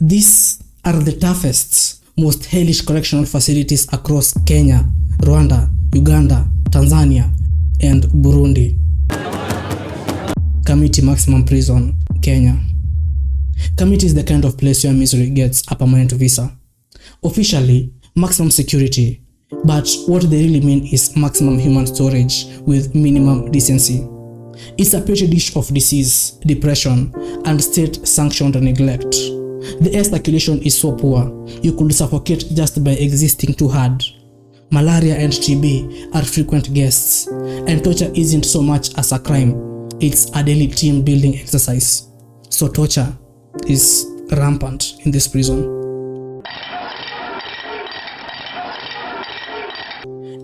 These are the toughest, most hellish correctional facilities across Kenya, Rwanda, Uganda, Tanzania, and Burundi. Kamiti Maximum Prison, Kenya. Kamiti is the kind of place where misery gets a permanent visa. Officially, maximum security, but what they really mean is maximum human storage with minimum decency. It's a petri dish of disease, depression, and state-sanctioned neglect. The air circulation is so poor, you could suffocate just by existing too hard. Malaria and TB are frequent guests, and torture isn't so much as a crime, it's a daily team-building exercise. So torture is rampant in this prison.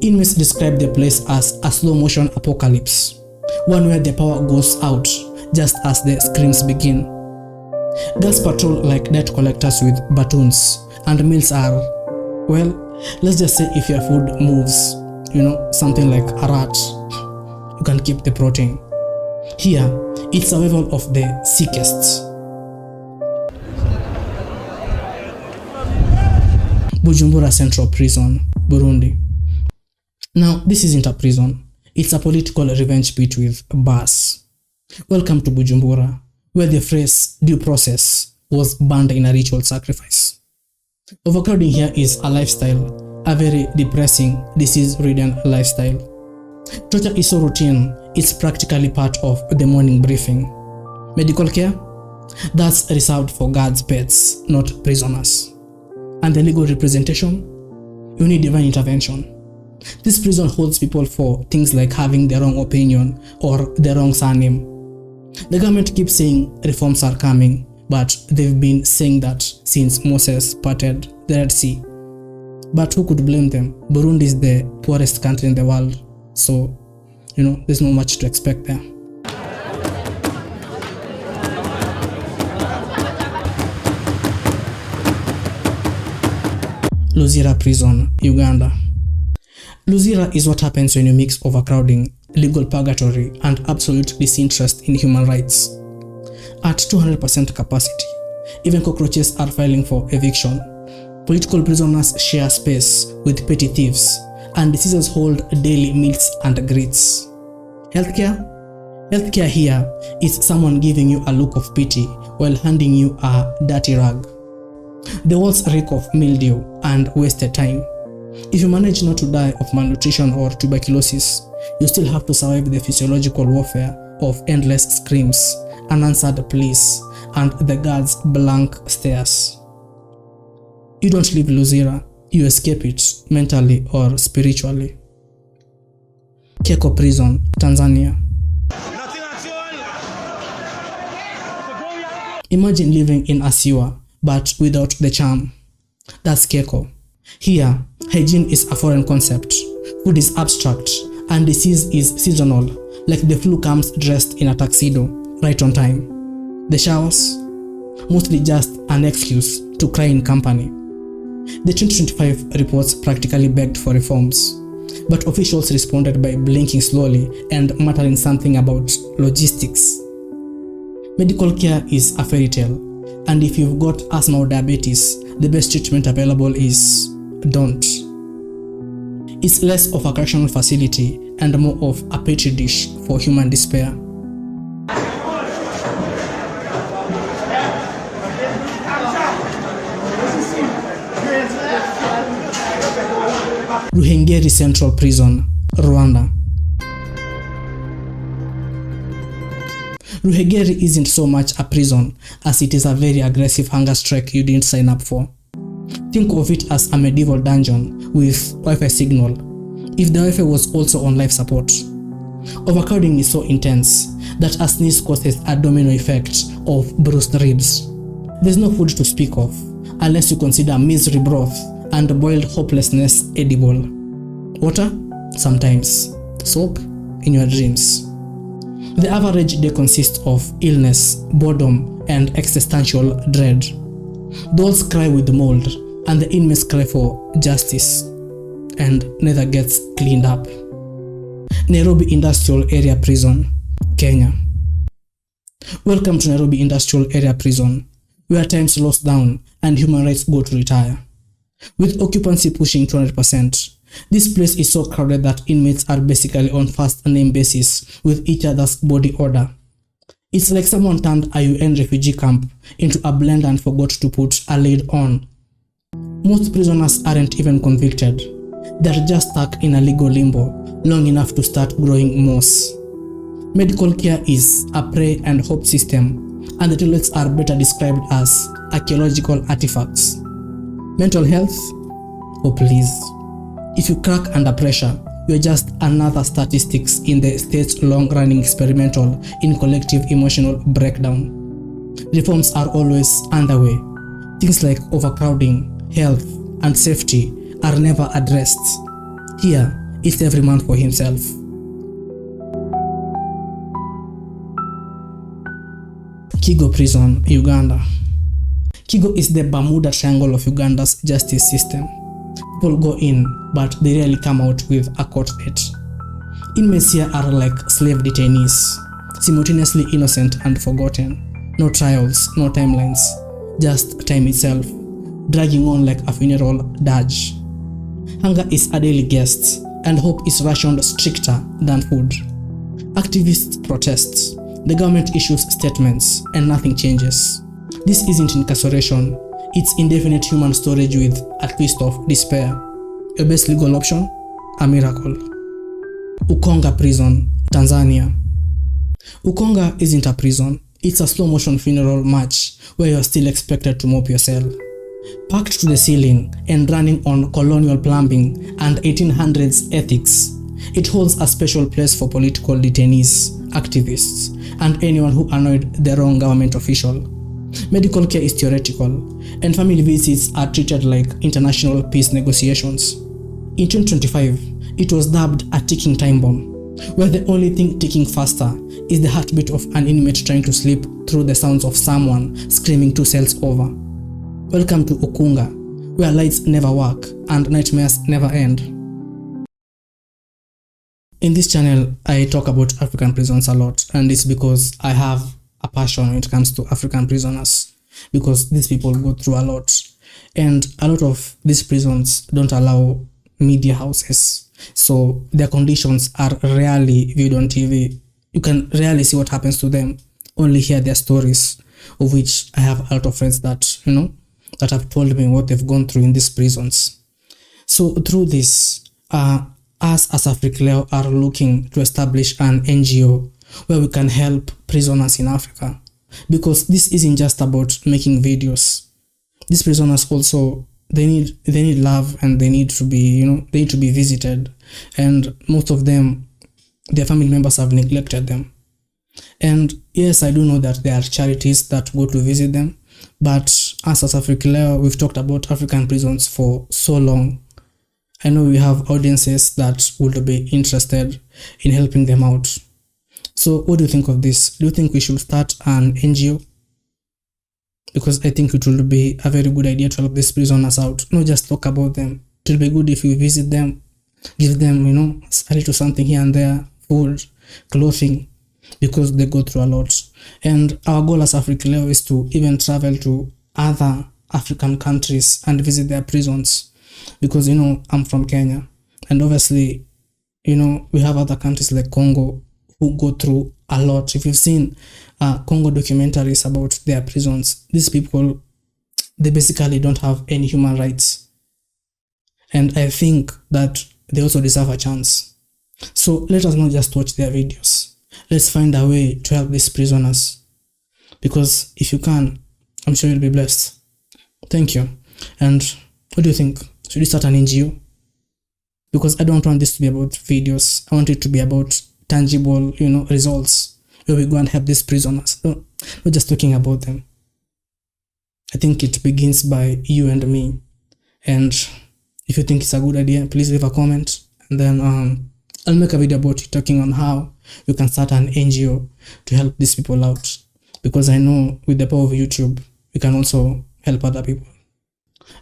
Inmates describe the place as a slow-motion apocalypse, one where the power goes out just as the screams begin. Guards patrol like debt collectors with batons, and meals are, well, let's just say if your food moves, something like a rat, you can keep the protein. Here, it's survival of the sickest. Bujumbura Central Prison, Burundi. Now, this isn't a prison. It's a political revenge pit with bars. Welcome to Bujumbura, where the phrase due process was banned in a ritual sacrifice. Overcrowding here is a lifestyle, a very depressing, disease-ridden lifestyle. Torture is so routine, it's practically part of the morning briefing. Medical care? That's reserved for guards' pets, not prisoners. And the legal representation? You need divine intervention. This prison holds people for things like having the wrong opinion or the wrong surname. The government keeps saying reforms are coming, but they've been saying that since Moses parted the Red Sea. But who could blame them? Burundi is the poorest country in the world, so, there's not much to expect there. Luzira Prison, Uganda. Luzira is what happens when you mix overcrowding, legal purgatory, and absolute disinterest in human rights. At 200% capacity, even cockroaches are filing for eviction. Political prisoners share space with petty thieves, and diseases hold daily meals and greets. Healthcare? Healthcare here is someone giving you a look of pity while handing you a dirty rag. The walls reek of mildew and wasted time. If you manage not to die of malnutrition or tuberculosis, you still have to survive the physiological warfare of endless screams, unanswered pleas, and the guards' blank stares. You don't leave Luzira, you escape it mentally or spiritually. Keko Prison, Tanzania. Imagine living in a sewer, but without the charm. That's Keko. Here, hygiene is a foreign concept, food is abstract, and disease is seasonal, like the flu comes dressed in a tuxedo, right on time. The showers? Mostly just an excuse to cry in company. The 2025 reports practically begged for reforms, but officials responded by blinking slowly and muttering something about logistics. Medical care is a fairy tale, and if you've got asthma or diabetes, the best treatment available is don't. It's less of a correctional facility and more of a petri dish for human despair. Ruhengeri Central Prison, Rwanda. Ruhengeri isn't so much a prison as it is a very aggressive hunger strike you didn't sign up for. Think of it as a medieval dungeon with Wi-Fi signal, if the Wi-Fi was also on life support. Overcrowding is so intense that a sneeze causes a domino effect of bruised ribs. There's no food to speak of, unless you consider misery broth and boiled hopelessness edible. Water? Sometimes. Soap? In your dreams. The average day consists of illness, boredom, and existential dread. Dolls cry with mold, and the inmates cry for justice, and neither gets cleaned up. Nairobi Industrial Area Prison, Kenya. Welcome to Nairobi Industrial Area Prison, where time slows down and human rights go to retire. With occupancy pushing 200%, this place is so crowded that inmates are basically on first name basis with each other's body odor. It's like someone turned a UN refugee camp into a blend and forgot to put a lid on. Most prisoners aren't even convicted. They're just stuck in a legal limbo long enough to start growing moss. Medical care is a pray and hope system, and the toilets are better described as archaeological artifacts. Mental health? Oh please. If you crack under pressure, you're just another statistics in the state's long-running experimental in collective emotional breakdown. Reforms are always underway. Things like overcrowding, health, and safety are never addressed. Here, it's every man for himself. Kigo Prison, Uganda. Kigo is the Bermuda Triangle of Uganda's justice system. People go in, but they rarely come out with a court date. Inmates here are like slave detainees, simultaneously innocent and forgotten. No trials, no timelines, just time itself, dragging on like a funeral dirge. Hunger is a daily guest, and hope is rationed stricter than food. Activists protest, the government issues statements, and nothing changes. This isn't incarceration, it's indefinite human storage with a twist of despair. Your best legal option? A miracle. Ukonga Prison, Tanzania. Ukonga isn't a prison, it's a slow motion funeral march where you are still expected to mop your cell. Packed to the ceiling and running on colonial plumbing and 1800s ethics, it holds a special place for political detainees, activists, and anyone who annoyed the wrong government official. Medical care is theoretical, and family visits are treated like international peace negotiations. In 2025, it was dubbed a ticking time bomb, where the only thing ticking faster is the heartbeat of an inmate trying to sleep through the sounds of someone screaming 2 cells over. Welcome to Ukonga, where lights never work and nightmares never end. In this channel, I talk about African prisons a lot, and it's because I have a passion when it comes to African prisoners, because these people go through a lot, and a lot of these prisons don't allow media houses, so their conditions are rarely viewed on TV. You can rarely see what happens to them, only hear their stories, of which I have a lot of friends that that have told me what they've gone through in these prisons. So through this, us as Afrikleo are looking to establish an NGO where we can help prisoners in Africa, because this isn't just about making videos. These prisoners also, they need love, and they need to be they need to be visited, and most of them, their family members have neglected them. And yes, I do know that there are charities that go to visit them, but us as Afrikleo, we've talked about African prisons for so long. I know we have audiences that would be interested in helping them out. So what do you think of this? Do you think we should start an NGO? Because I think it will be a very good idea to help these prisoners out, not just talk about them. It will be good if we visit them, give them, a little something here and there, food, clothing, because they go through a lot. And our goal as Afrikleo is to even travel to other African countries and visit their prisons, because I'm from Kenya, and obviously we have other countries like Congo who go through a lot. If you've seen Congo documentaries about their prisons, these people, they basically don't have any human rights, and I think that they also deserve a chance. So let us not just watch their videos, let's find a way to help these prisoners, because if you can, I'm sure you'll be blessed. Thank you. And what do you think? Should we start an NGO? Because I don't want this to be about videos. I want it to be about tangible, results, where we go and help these prisoners. No, not just talking about them. I think it begins by you and me. And if you think it's a good idea, please leave a comment, and then I'll make a video about it, talking on how you can start an NGO to help these people out. Because I know with the power of YouTube, we can also help other people.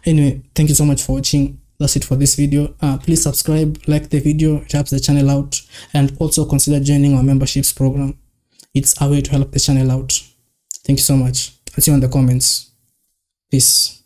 Anyway, thank you so much for watching. That's it for this video. Please subscribe, like the video, it helps the channel out, and also consider joining our memberships program. It's a way to help the channel out. Thank you so much. I'll see you in the comments. Peace.